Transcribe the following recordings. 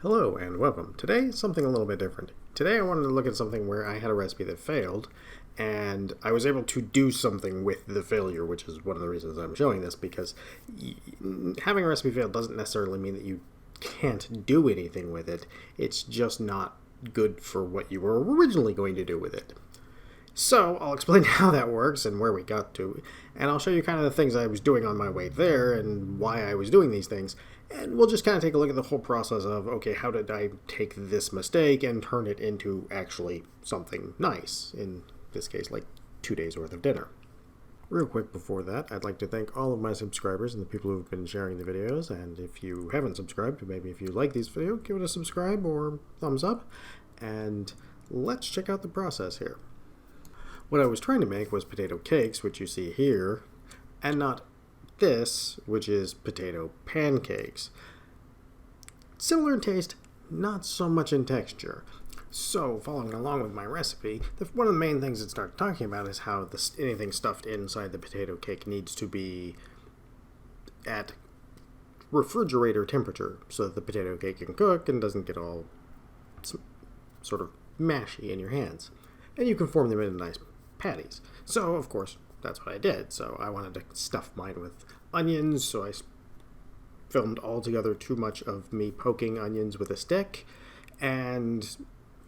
Hello and welcome. Today, something a little bit different. Today I wanted to look at something where I had a recipe that failed, and I was able to do something with the failure, which is one of the reasons I'm showing this, because having a recipe fail doesn't necessarily mean that you can't do anything with it. It's just not good for what you were originally going to do with it. So, I'll explain how that works and where we got to, and I'll show you kind of the things I was doing on my way there and why I was doing these things, and we'll just kind of take a look at the whole process of, okay, how did I take this mistake and turn it into actually something nice, in this case, like 2 days worth of dinner. Real quick before that, I'd like to thank all of my subscribers and the people who've been sharing the videos, and if you haven't subscribed, maybe if you like these videos, give it a subscribe or thumbs up, and let's check out the process here. What I was trying to make was potato cakes, which you see here, and not this, which is potato pancakes. Similar in taste, not so much in texture. So, following along with my recipe, one of the main things it starts talking about is how anything stuffed inside the potato cake needs to be at refrigerator temperature so that the potato cake can cook and doesn't get all sort of mashy in your hands. And you can form them into nice patties. So, of course, that's what I did. So I wanted to stuff mine with onions, so I filmed altogether too much of me poking onions with a stick, and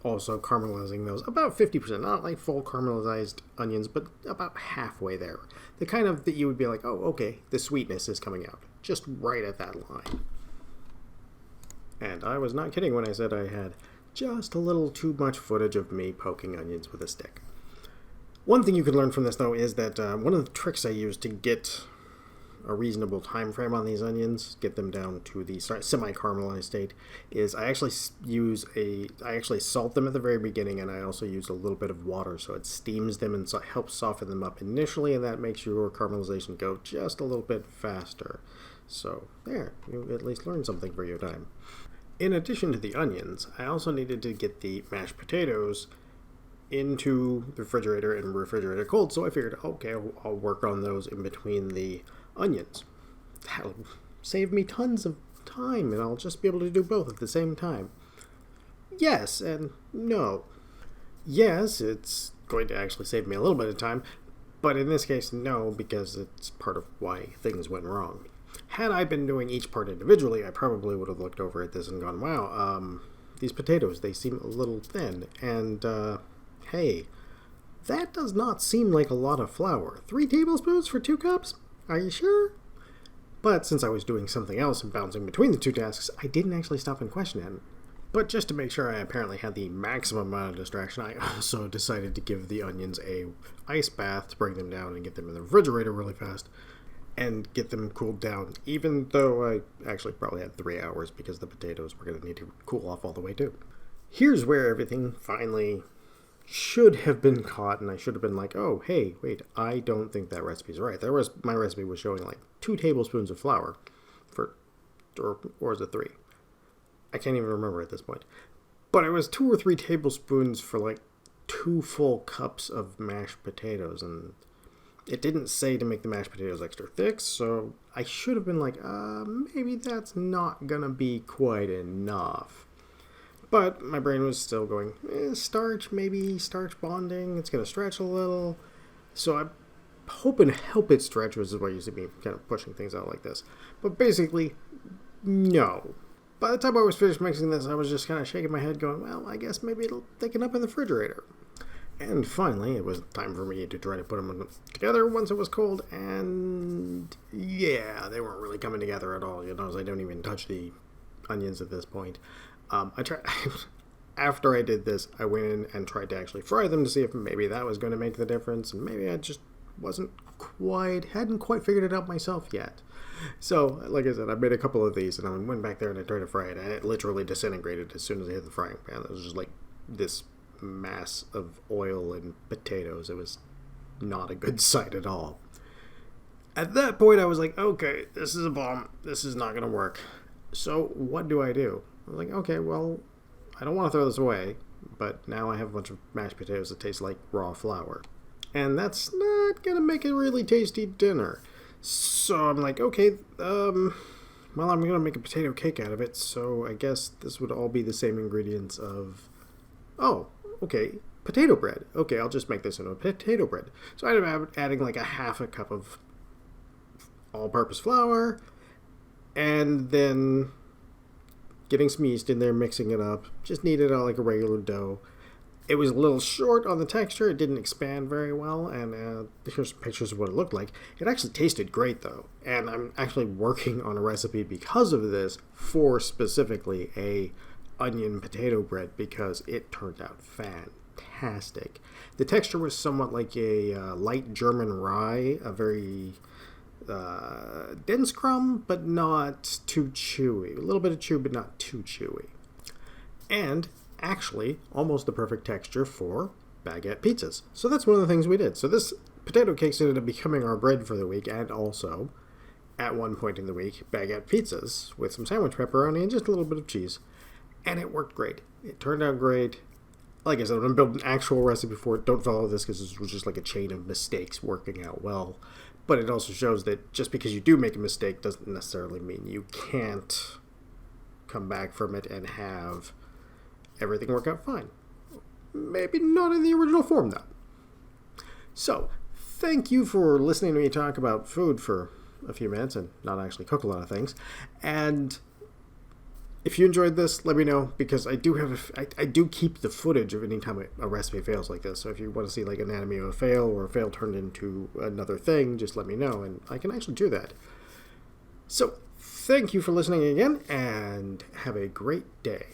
also caramelizing those about 50%, not like full caramelized onions, but about halfway there. The kind of that you would be like, oh, okay, the sweetness is coming out, just right at that line. And I was not kidding when I said I had just a little too much footage of me poking onions with a stick. One thing you can learn from this, though, is that one of the tricks I use to get a reasonable time frame on these onions, get them down to the semi-caramelized state, is I actually salt them at the very beginning, and I also use a little bit of water so it steams them and helps soften them up initially, and that makes your caramelization go just a little bit faster. So there, you at least learned something for your time. In addition to the onions, I also needed to get the mashed potatoes into the refrigerator and refrigerator cold, so I figured, okay, I'll work on those in between the onions. That'll save me tons of time, and I'll just be able to do both at the same time. Yes and no. Yes, it's going to actually save me a little bit of time, but in this case, no, because it's part of why things went wrong. Had I been doing each part individually, I probably would have looked over at this and gone, wow, these potatoes, they seem a little thin, and, hey, that does not seem like a lot of flour. 3 tablespoons for 2 cups? Are you sure? But since I was doing something else and bouncing between the two tasks, I didn't actually stop and question it. But just to make sure I apparently had the maximum amount of distraction, I also decided to give the onions a ice bath to bring them down and get them in the refrigerator really fast and get them cooled down, even though I actually probably had 3 hours because the potatoes were going to need to cool off all the way too. Here's where everything finally should have been caught, and I should have been like, oh, hey, wait, I don't think that recipe's right. My recipe was showing like 2 tablespoons of flour or is it 3? I can't even remember at this point. But it was 2 or 3 tablespoons for like 2 full cups of mashed potatoes, and it didn't say to make the mashed potatoes extra thick, so I should have been like, maybe that's not gonna be quite enough. But my brain was still going, starch, maybe starch bonding, it's going to stretch a little. So I hope and help it stretch, which is why you see me kind of pushing things out like this. But basically, no. By the time I was finished mixing this, I was just kind of shaking my head going, well, I guess maybe it'll thicken up in the refrigerator. And finally, it was time for me to try to put them together once it was cold, and yeah, they weren't really coming together at all. You notice I don't even touch the onions at this point. After I did this, I went in and tried to actually fry them to see if maybe that was going to make the difference, and maybe I just hadn't quite figured it out myself yet. So, like I said, I made a couple of these, and I went back there and I tried to fry it, and it literally disintegrated as soon as I hit the frying pan. It was just like this mass of oil and potatoes. It was not a good sight at all. At that point, I was like, okay, this is a bomb. This is not going to work. So, what do? I was like, okay, well, I don't want to throw this away, but now I have a bunch of mashed potatoes that taste like raw flour. And that's not going to make a really tasty dinner. So I'm like, okay, well, I'm going to make a potato cake out of it, so I guess this would all be the same ingredients of, oh, okay, potato bread. Okay, I'll just make this into a potato bread. So I ended up adding like a half a cup of all-purpose flour, and then getting some yeast in there, mixing it up. Just kneaded it out like a regular dough. It was a little short on the texture. It didn't expand very well, and here's some pictures of what it looked like. It actually tasted great, though, and I'm actually working on a recipe because of this for specifically a onion potato bread because it turned out fantastic. The texture was somewhat like a light German rye, a very dense crumb, but not too chewy. A little bit of chew, but not too chewy. And actually almost the perfect texture for baguette pizzas. So that's one of the things we did. So this potato cakes ended up becoming our bread for the week, and also, at one point in the week, baguette pizzas with some sandwich pepperoni and just a little bit of cheese. And it worked great. It turned out great. Like I said, I'm going to build an actual recipe for it. Don't follow this because this was just like a chain of mistakes working out well. But it also shows that just because you do make a mistake doesn't necessarily mean you can't come back from it and have everything work out fine. Maybe not in the original form, though. So, thank you for listening to me talk about food for a few minutes and not actually cook a lot of things. And if you enjoyed this, let me know, because I do I do keep the footage of any time a recipe fails like this. So if you want to see like anatomy of a fail or a fail turned into another thing, just let me know, and I can actually do that. So, thank you for listening again, and have a great day.